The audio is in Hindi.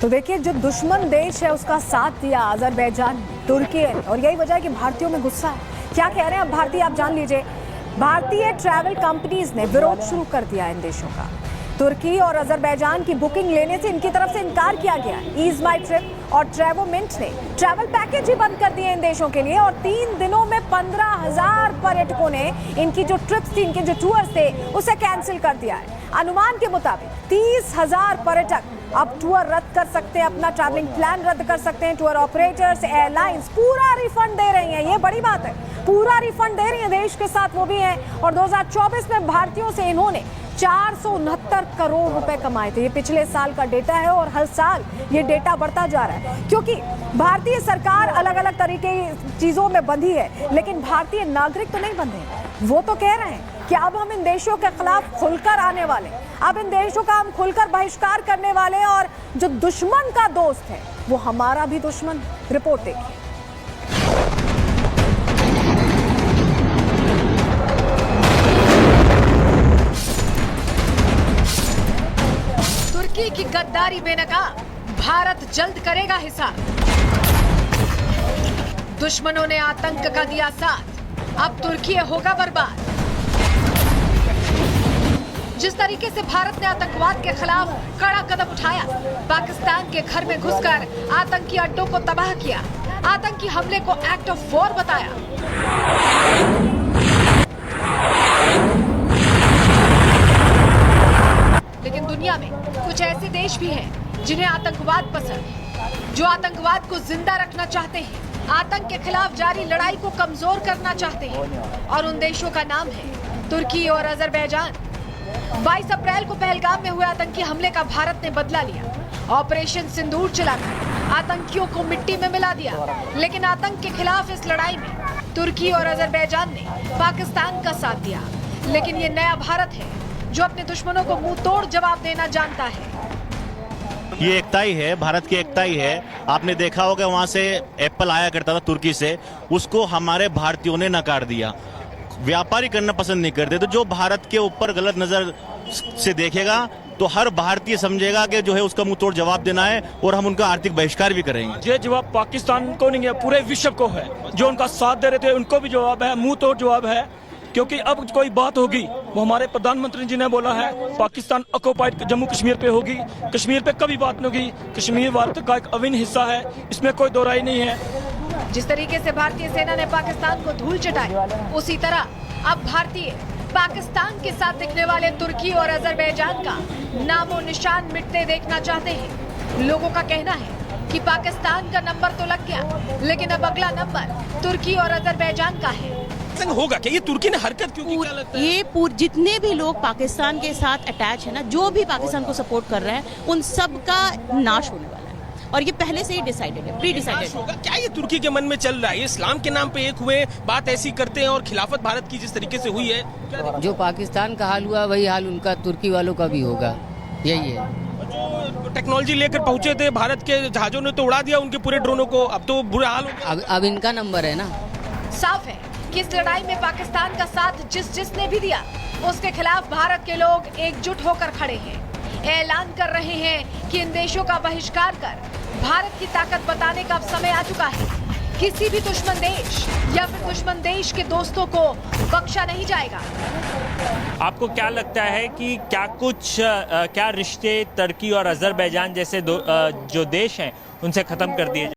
तो देखिए, जो दुश्मन देश है उसका साथ दिया अजरबैजान, तुर्की है, और यही वजह है कि भारतीयों में गुस्सा है। क्या कह रहे हैं अब भारतीय, आप जान लीजिए। भारतीय ट्रैवल कंपनीज ने विरोध शुरू कर दिया इन देशों का। तुर्की और अजरबैजान की बुकिंग लेने से इनकी तरफ से इनकार किया गया। ईज माई ट्रिप और ट्रैवोमिंट ने ट्रैवल पैकेज ही बंद कर दिए इन देशों के लिए, और 3 दिनों में 15,000 पर्यटकों ने इनकी जो ट्रिप्स थी, इनके जो टूर्स थे, उसे कैंसिल कर दिया है। अनुमान के मुताबिक 30,000 पर्यटक अब टूर रद्द कर सकते हैं, अपना ट्रैवलिंग प्लान रद्द कर सकते हैं। टूर ऑपरेटर्स, एयरलाइंस पूरा रिफंड दे रही हैं, ये बड़ी बात है, पूरा रिफंड दे रही है देश के साथ, वो भी हैं। और 2024 में भारतीयों से इन्होंने 469 करोड़ रुपए कमाए थे। ये पिछले साल का डेटा है और हर साल ये डेटा बढ़ता जा रहा है, क्योंकि भारतीय सरकार अलग अलग तरीके की चीजों में बंधी है, लेकिन भारतीय नागरिक तो नहीं बंधे हैं। वो तो कह रहे हैं कि अब हम इन देशों के खिलाफ खुलकर आने वाले, अब इन देशों का हम खुलकर बहिष्कार करने वाले, और जो दुश्मन का दोस्त है वो हमारा भी दुश्मन। रिपोर्ट देखिए। तुर्की की गद्दारी बेनकाब, भारत जल्द करेगा हिसाब। दुश्मनों ने आतंक का दिया साथ, अब तुर्की होगा बर्बाद। जिस तरीके से भारत ने आतंकवाद के खिलाफ कड़ा कदम उठाया, पाकिस्तान के घर में घुसकर आतंकी अड्डों को तबाह किया, आतंकी हमले को एक्ट ऑफ वॉर बताया। लेकिन दुनिया में कुछ ऐसे देश भी हैं जिन्हें आतंकवाद पसंद, जो आतंकवाद को जिंदा रखना चाहते हैं, आतंक के खिलाफ जारी लड़ाई को कमजोर करना चाहते हैं, और उन देशों का नाम है तुर्की और अजरबैजान। 22 अप्रैल को पहलगाम में हुए आतंकी हमले का भारत ने बदला लिया। ऑपरेशन सिंदूर चलाकर आतंकियों को मिट्टी में मिला दिया, लेकिन आतंक के खिलाफ इस लड़ाई में तुर्की और अजरबैजान ने पाकिस्तान का साथ दिया। लेकिन ये नया भारत है जो अपने दुश्मनों को मुंह तोड़ जवाब देना जानता है। ये एकता ही है, भारत की एकता ही है। आपने देखा होगा वहां से एप्पल आया करता था तुर्की से, उसको हमारे भारतीयों ने नकार दिया। व्यापारी करना पसंद नहीं करते, तो जो भारत के ऊपर गलत नजर से देखेगा तो हर भारतीय समझेगा कि जो है उसका मुंह तोड़ जवाब देना है, और हम उनका आर्थिक बहिष्कार भी करेंगे। ये जवाब पाकिस्तान को नहीं है, पूरे विश्व को है। जो उनका साथ दे रहे थे उनको भी जवाब है, मुंह तोड़ जवाब है। क्योंकि अब कोई बात होगी, वो हमारे प्रधानमंत्री जी ने बोला है, पाकिस्तान ऑक्युपाइड जम्मू कश्मीर पे होगी, कश्मीर पे कभी बात नहीं होगी। कश्मीर भारत का एक अभिन्न हिस्सा है, इसमें कोई दो राय नहीं है। जिस तरीके से भारतीय सेना ने पाकिस्तान को धूल चटाई, उसी तरह अब भारतीय पाकिस्तान के साथ दिखने वाले तुर्की और अजरबैजान का नामो निशान मिटते देखना चाहते हैं। लोगों का कहना है कि पाकिस्तान का नंबर तो लग गया, लेकिन अब अगला नंबर तुर्की और अजरबैजान का है। होगा क्या? ये तुर्की ने हरकत क्यों की? क्या लगता है? ये जितने भी लोग पाकिस्तान के साथ अटैच है ना, जो भी पाकिस्तान को सपोर्ट कर रहे हैं, उन सब का नाश होने वाला है, और ये पहले से ही डिसाइडेड है, प्री डिसाइडेड होगा। क्या ये तुर्की के मन में चल रहा है? इस्लाम के नाम पे एक हुए, बात ऐसी करते हैं, और खिलाफत भारत की जिस तरीके से हुई है, जो पाकिस्तान का हाल हुआ वही हाल उनका तुर्की वालों का भी होगा, यही है। जो टेक्नोलॉजी लेकर पहुंचे थे, भारत के जहाजों ने तो उड़ा दिया उनके पूरे ड्रोनों को, अब तो बुरा हाल हो गया। अब इनका नंबर है ना। साफ है कि इस लड़ाई में पाकिस्तान का साथ जिसने भी दिया, उसके खिलाफ भारत के लोग एकजुट होकर खड़े हैं। ऐलान कर रहे हैं कि इन देशों का बहिष्कार कर भारत की ताकत बताने का अब समय आ चुका है। किसी भी दुश्मन देश या फिर दुश्मन देश के दोस्तों को बख्शा नहीं जाएगा। आपको क्या लगता है कि क्या रिश्ते तुर्की और अजरबैजान जैसे जो देश हैं उनसे खत्म कर दिए